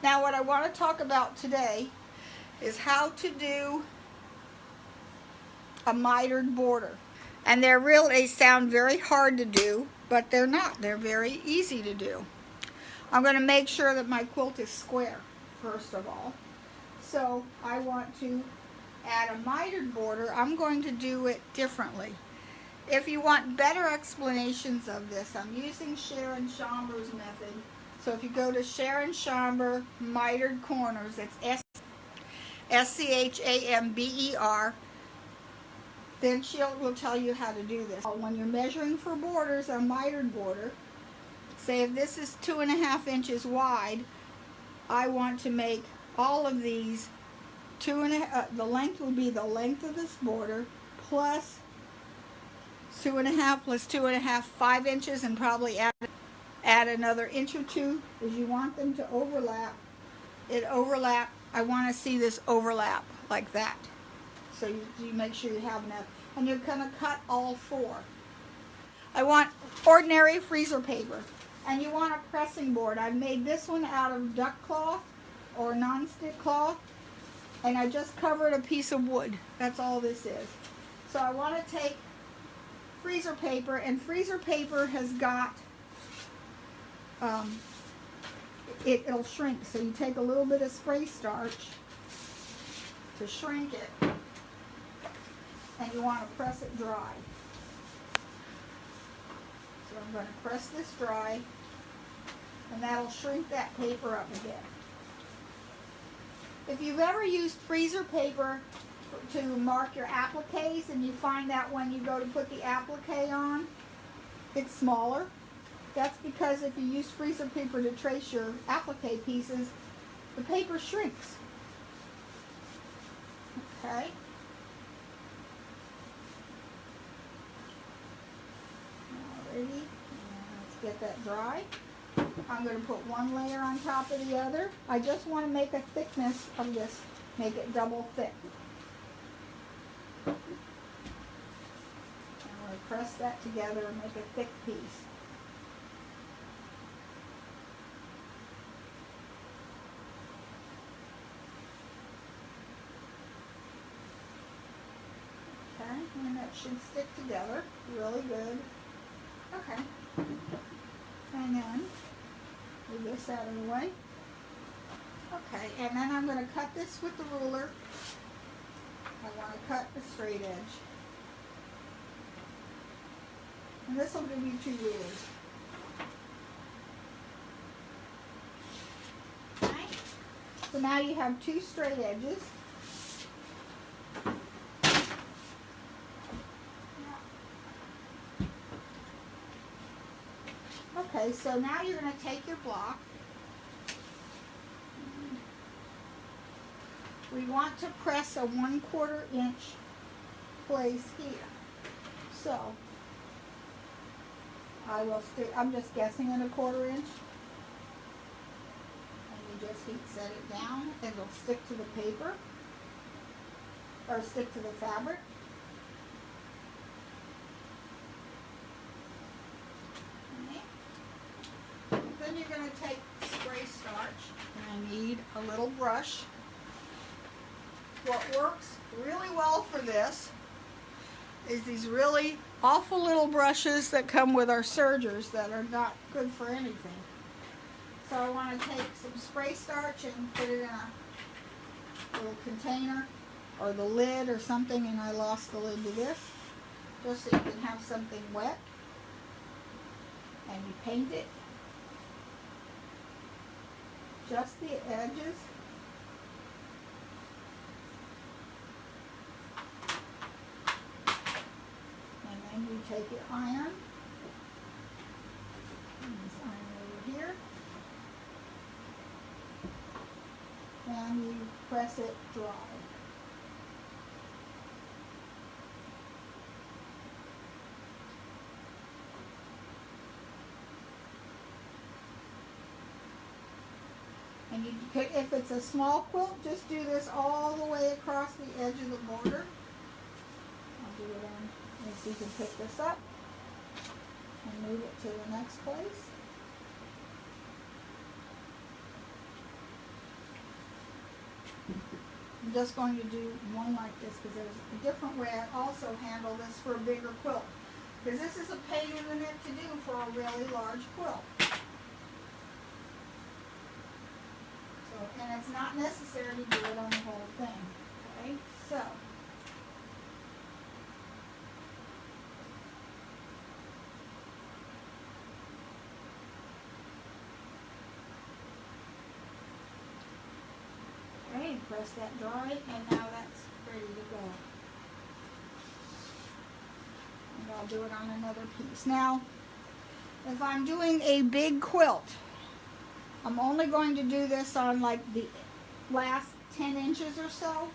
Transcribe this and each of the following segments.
Now what I want to talk about today is how to do a mitered border. And they sound very hard to do, but they're not. They're very easy to do. I'm going to make sure that my quilt is square, first of all. So I want to add a mitered border. I'm going to do it differently. If you want better explanations of this, I'm using Sharon Chamber's method. So if you go to Sharon Chamber Mitered Corners, it's SCHAMBER, then she will tell you how to do this. When you're measuring for borders, a mitered border, say if this is 2.5 inches wide, I want to make all of these the length would be the length of this border plus 2.5 plus 2.5, 5 inches, and probably add another inch or two, because you want them to overlap. I want to see this overlap like that. So you make sure you have enough. And you're going to cut all 4. I want ordinary freezer paper. And you want a pressing board. I've made this one out of duck cloth or non-stick cloth. And I just covered a piece of wood. That's all this is. So I want to take freezer paper, and freezer paper has got, it'll shrink. So you take a little bit of spray starch to shrink it, and you want to press it dry. So I'm going to press this dry, and that'll shrink that paper up again. If you've ever used freezer paper to mark your appliques, and you find that when you go to put the applique on, it's smaller, that's because if you use freezer paper to trace your applique pieces, the paper shrinks. Okay. Alrighty, let's get that dry. I'm going to put one layer on top of the other. I just want to make a thickness of this, make it double thick. I'm going to press that together and make a thick piece. Okay, and that should stick together really good. Okay, and then move this out of the way. Okay, and then I'm going to cut this with the ruler. I want to cut the straight edge. And this will give you 2 rulers. Okay, so now you have 2 straight edges. Okay, so now you're going to take your block. We want to press a 1/4 inch place here. So I'm just guessing at a 1/4 inch. And you just set it down, and it'll stick to the paper, or stick to the fabric. Then you're going to take spray starch, and I need a little brush. What works really well for this is these really awful little brushes that come with our sergers that are not good for anything. So I want to take some spray starch and put it in a little container or the lid or something, and I lost the lid to this, just so you can have something wet. And you paint it, just the edges. And then you take your iron, and this iron over here, and you press it dry. And you could, if it's a small quilt, just do this all the way across the edge of the border. I'll do it on, so you can pick this up and move it to the next place. I'm just going to do one like this because there's a different way I also handle this for a bigger quilt. Because this is a pain in the neck to do for a really large quilt. So, and it's not necessary to do it on the whole thing. Okay, so. Okay, press that dry, and now that's ready to go. And I'll do it on another piece. Now, if I'm doing a big quilt, I'm only going to do this on like the last 10 inches or so.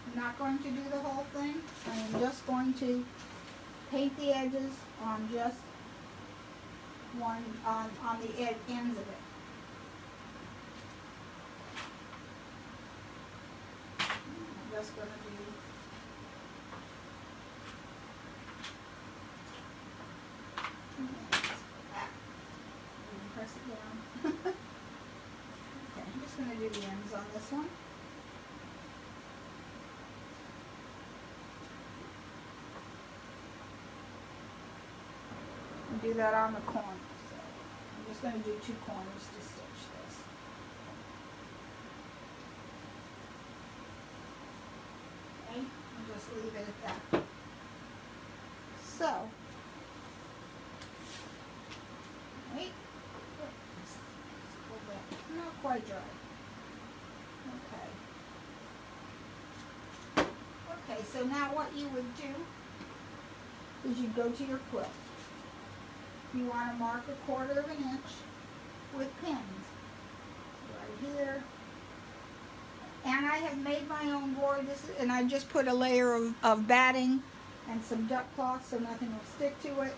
I'm not going to do the whole thing. I'm just going to paint the edges on just one, on the ends of it. I'm just going to do press it down. Okay, I'm just going to do the ends on this one. And do that on the corner. So I'm just going to do 2 corners to stitch this. Okay, and just leave it at that. So, right. Not quite dry. Okay. Okay, so now what you would do is you go to your quilt. You want to mark 1/4 of an inch with pins. Right here. And I have made my own board. And I just put a layer of batting and some duck cloth so nothing will stick to it.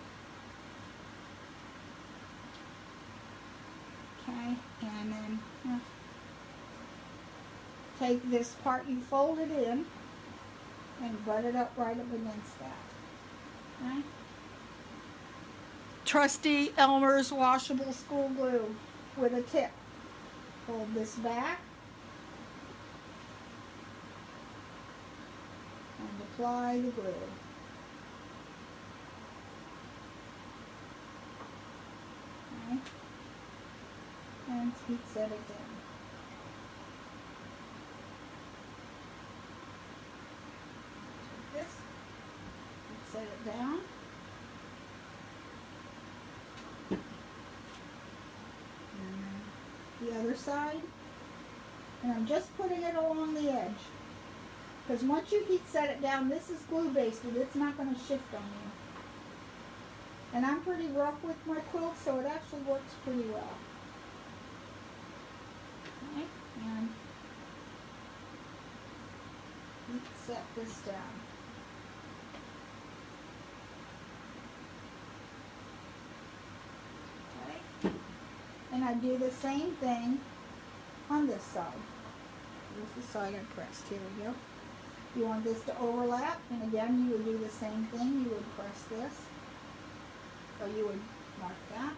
Okay, and then take this part, you fold it in and butt it up right up against that. Okay? Trusty Elmer's washable school glue with a tip. Fold this back and apply the glue. Okay? And heat set it down. Take this, heat set it down. And the other side. And I'm just putting it along the edge. Because once you heat set it down, this is glue basted. It's not going to shift on you. And I'm pretty rough with my quilt, so it actually works pretty well. Okay, and heat set this down. Okay, and I do the same thing on this side. Here's the side I pressed. Here we go. You want this to overlap, and again you would do the same thing. You would press this, or you would mark that.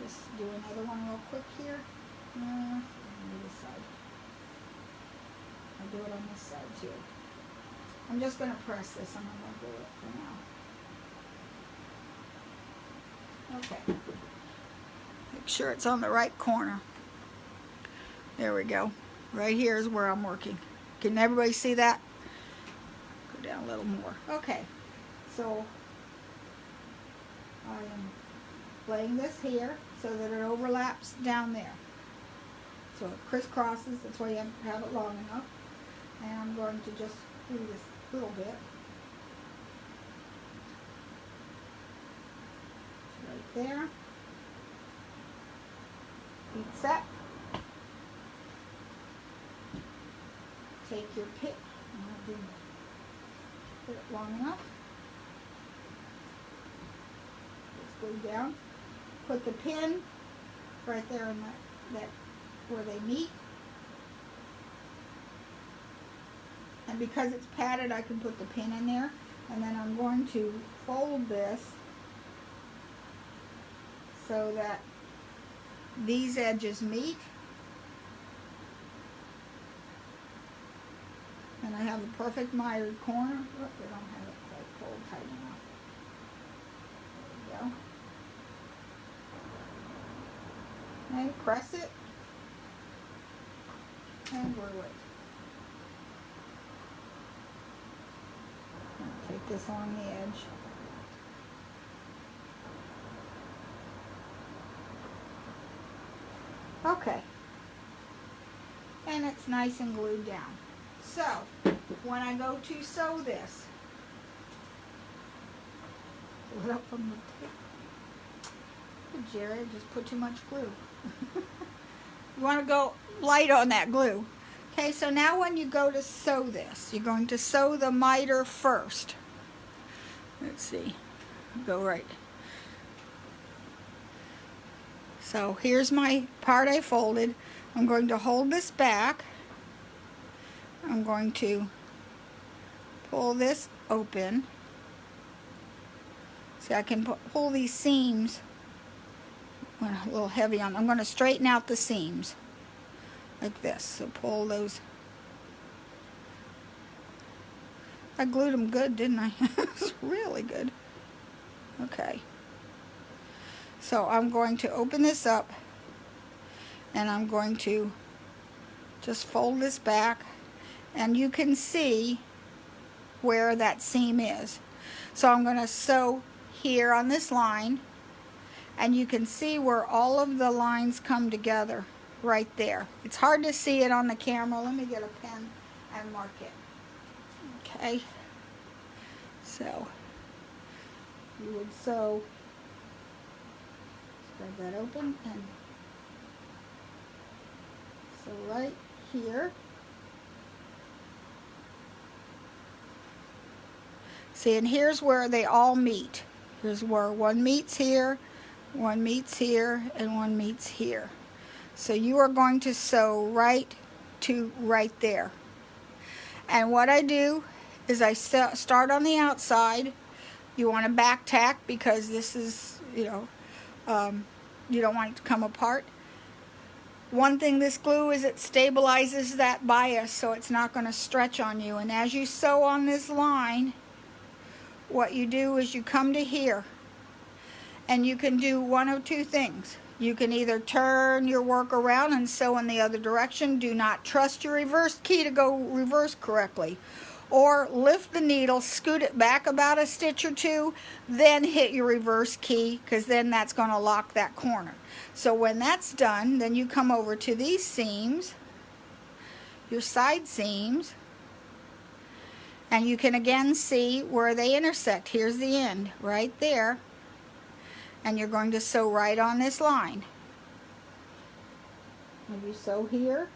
Just do another one real quick here. This side. I'll do it on this side too. I'm just going to press this. I'm not going to glue it for now. Okay. Make sure it's on the right corner. There we go. Right here is where I'm working. Can everybody see that? Go down a little more. Okay. So I am laying this here so that it overlaps down there. So it crisscrosses. That's why you have to have it long enough. And I'm going to just do this a little bit. Right there. Heat set. Take your pick. Put it long enough. Just glue down. Put the pin right there in that where they meet. And because it's padded, I can put the pin in there. And then I'm going to fold this so that these edges meet. And I have a perfect mitered corner. Look, I don't have it quite pulled tight enough. There we go. And press it. And glue it. Take this along the edge. Okay. And it's nice and glued down. So, when I go to sew this, pull it up from the tape. Geri, just put too much glue. You want to go light on that glue. Okay, so now when you go to sew this, you're going to sew the miter first. Let's see. Go right. So here's my part I folded. I'm going to hold this back. I'm going to pull this open. See, I can pull these seams. A little heavy on. I'm going to straighten out the seams like this. So pull those. I glued them good, didn't I? It's really good. Okay. So I'm going to open this up and I'm going to just fold this back, and you can see where that seam is. So I'm going to sew here on this line, and you can see where all of the lines come together right there. It's hard to see it on the camera. Let me get a pen and mark it. Okay. So you would sew, spread that open, and so right here. See, and here's where they all meet. Here's where one meets here, one meets here, and one meets here. So you are going to sew right to right there. And what I do is I start on the outside. You want to back tack because this is, you don't want it to come apart. One thing this glue is it stabilizes that bias so it's not going to stretch on you. And as you sew on this line, what you do is you come to here, and you can do one of two things. You can either turn your work around and sew in the other direction. Do not trust your reverse key to go reverse correctly. Or lift the needle, scoot it back about a stitch or two, then hit your reverse key, because then that's going to lock that corner. So when that's done, then you come over to these seams, your side seams, and you can again see where they intersect. Here's the end, right there. And you're going to sew right on this line. And you sew here.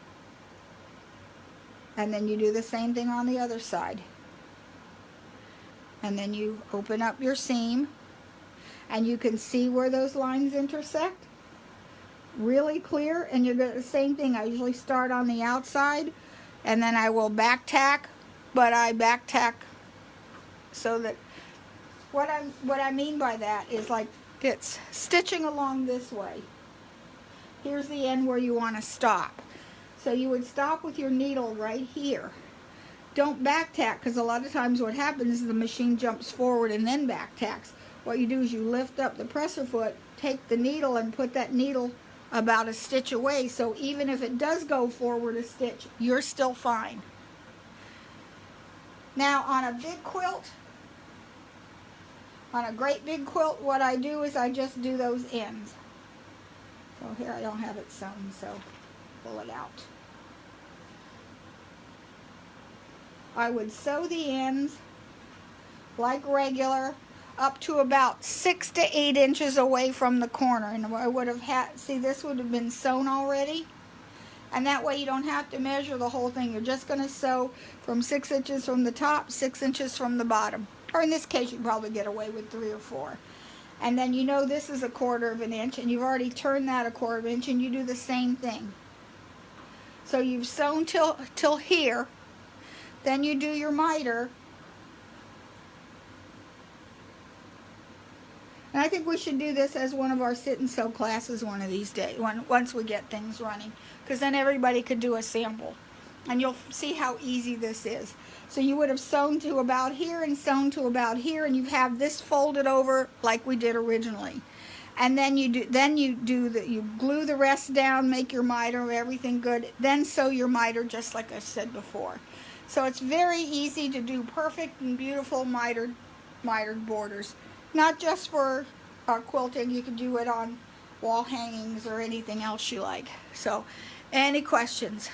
And then you do the same thing on the other side. And then you open up your seam. And you can see where those lines intersect. Really clear. And you're going to do the same thing. I usually start on the outside. And then I will back tack. But I back tack so that what I mean by that is like it's stitching along this way. Here's the end where you want to stop. So you would stop with your needle right here. Don't back tack, because a lot of times what happens is the machine jumps forward and then back tacks. What you do is you lift up the presser foot, take the needle and put that needle about a stitch away, so even if it does go forward a stitch, you're still fine. Now on a big quilt, on a great big quilt, what I do is I just do those ends. So here I don't have it sewn, so pull it out. I would sew the ends like regular up to about 6 to 8 inches away from the corner. And I would have had, see, this would have been sewn already. And that way you don't have to measure the whole thing. You're just going to sew from 6 inches from the top, 6 inches from the bottom. Or in this case, you probably get away with 3 or 4. And then you know this is 1/4 of an inch, and you've already turned that 1/4 of an inch, and you do the same thing. So you've sewn till here. Then you do your miter. And I think we should do this as one of our sit and sew classes one of these days, once we get things running, because then everybody could do a sample. And you'll see how easy this is. So you would have sewn to about here and sewn to about here, and you have this folded over like we did originally. And then you glue the rest down, make your miter, everything good, then sew your miter just like I said before. So it's very easy to do perfect and beautiful mitered borders. Not just for quilting, you can do it on wall hangings or anything else you like. So, any questions?